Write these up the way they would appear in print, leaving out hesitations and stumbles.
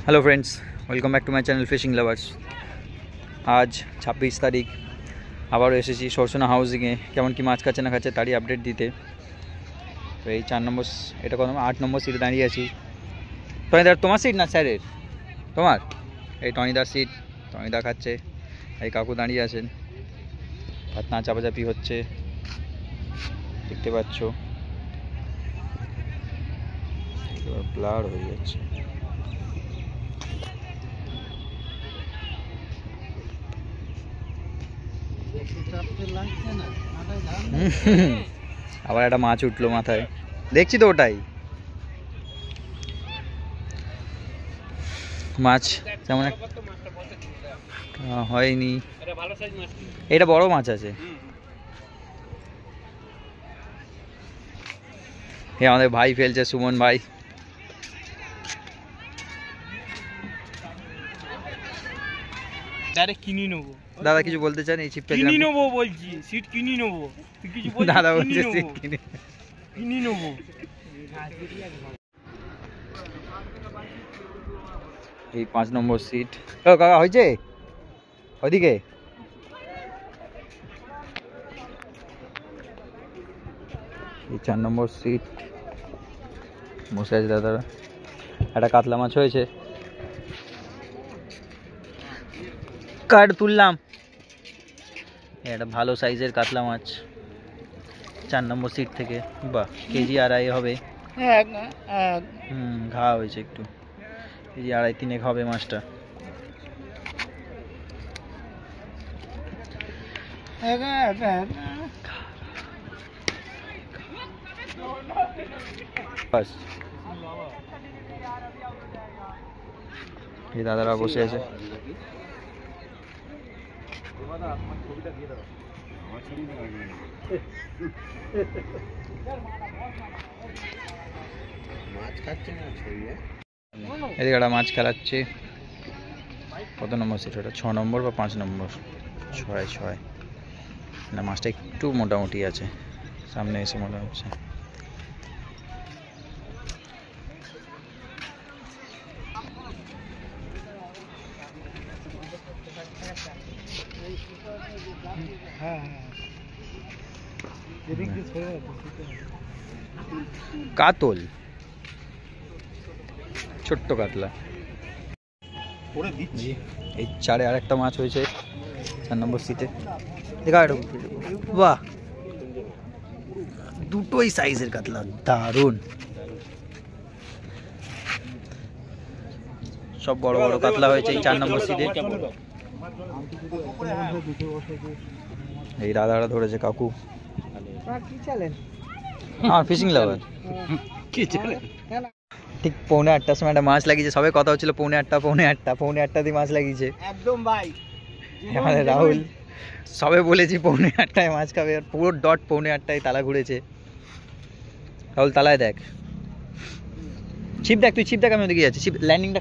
Hello friends, welcome back to my channel fishing lovers. आज 26 তারিখ আবারও এসেছি সরসোনা হাউজিংয়ে কেমন কি মাছ খাচ্ছে না খাচ্ছে তারই আপডেট দিতে। তো এই 4 নম্বর, এটা কত নম্বর, 8 নম্বর সিটে দাঁড়িয়ে আছি। টনিদার তোমার সিট না স্যারের? তোমার। এই টনিদার সিট, টনিদা খাচ্ছে, এই কাকু দাঁড়িয়ে আছেন, ভাত না চাপাচাপি হচ্ছে দেখতে পাচ্ছ, ব্লার হয়ে যাচ্ছে। আবার একটা মাছ উঠলো মাথায়, দেখছি তো ওটাই মাছ, তেমন হয়নি। এটা বড় মাছ আছে। আমাদের ভাই ফেলছে, সুমন ভাই। কিনে নেবো দাদা কিছু বলতে চান? এই ছিপটা কিনে নেবো বলছি, সিট কিনে নেবো। তুই কিছু বলছিস? দাদা বলছে সিট কিনে নেবো। এই 5 নম্বর সিট। ও কাকা হয়েছে ওদিকে? এই 4 নম্বর সিট বসে আছে দাদারা। একটা কাতলা মাছ হয়েছে, কাট তুললাম। একটা ভালো সাইজের কাতলা মাছ 4 নম্বর সিট থেকে। বাহ, কেজি 2.5 হবে। ঘা হয়েছে একটু, কেজি 2.5-3 হবে মাছটা। বাস, এই দাদারা বসে আছে। এদিকে একটা মাছ খেলাচ্ছে। কত নম্বর সিট ওটা? 6 নম্বর বা 5 নম্বর? 6 না, মাছটা একটু মোটামুটি আছে, সামনে এসে মনে হচ্ছে। কাতল, ছোট্ট কাতলা। এই 4-এ আরেকটা মাছ হয়েছে 4 নম্বর সিটে। বাহ, দুটোই সাইজের কাতলা, দারুণ। সব বড় বড় কাতলা হয়েছে এই 4 নম্বর সিটে। এই দাদারা ধরেছে, কাকু। হ্যাঁ, ফিশিং লাভার। ঠিক 8:45 সময় একটা মাছ লাগিয়েছে। সবে কথা হচ্ছিল 8:30 দিয়ে মাছ লাগিয়েছে একদম ভাই। আমাদের রাহুল। সবে বলেছি 8:30 মাছ খাবে, আর পুরো ডট 8:30 তালা ঘুরেছে। রাহুল তালায় দেখ, ছিপ দেখ, তুই ছিপ দেখ, আমি ওদিকে যাচ্ছি। ছিপ ল্যান্ডিংটা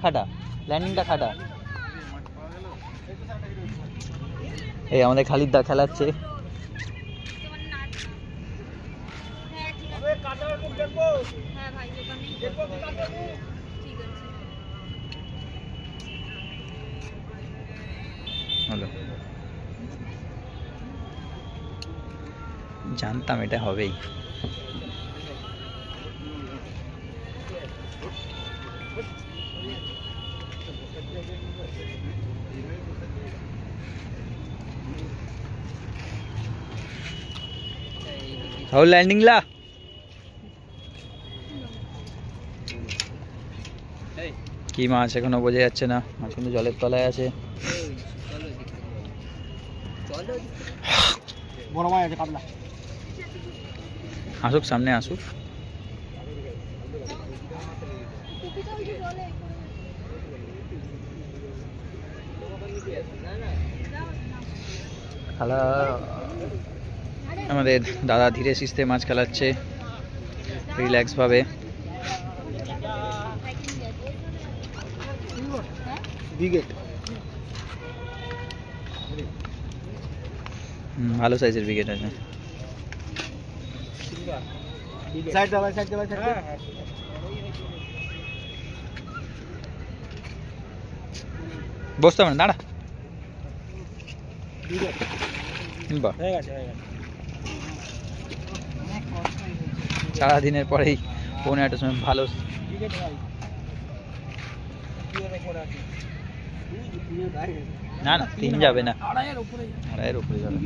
খাটা। এই আমাদের খালিদ দা খেলাচ্ছে। হলো, জানতাম এটা হবেই। রাহুল ল্যান্ডিং লা। কি মাছ এখনো বোঝা যাচ্ছে না, মাছ কিন্তু জলের তলায় আছে। বড় মাছ আছে কাতলা। আসুক, সামনে আসুক। খেলা আমাদের দাদা ধীরে সুস্থে মাছ খেলাচ্ছে, রিল্যাক্স ভাবে। ভালো সাইজের ব্রিগেড আছে। साइड दबा साइड दबा साइड বসতে হবে না, দাঁড়া। বাহ, হয়ে গেছে হয়ে গেছে। সারাদিনের পরেই 9:30টার সময় ভালো। ঠিক আছে ভাই। না না 3 যাবে না, আড়াইয়ের উপরে 2.5 উপরে যাবে।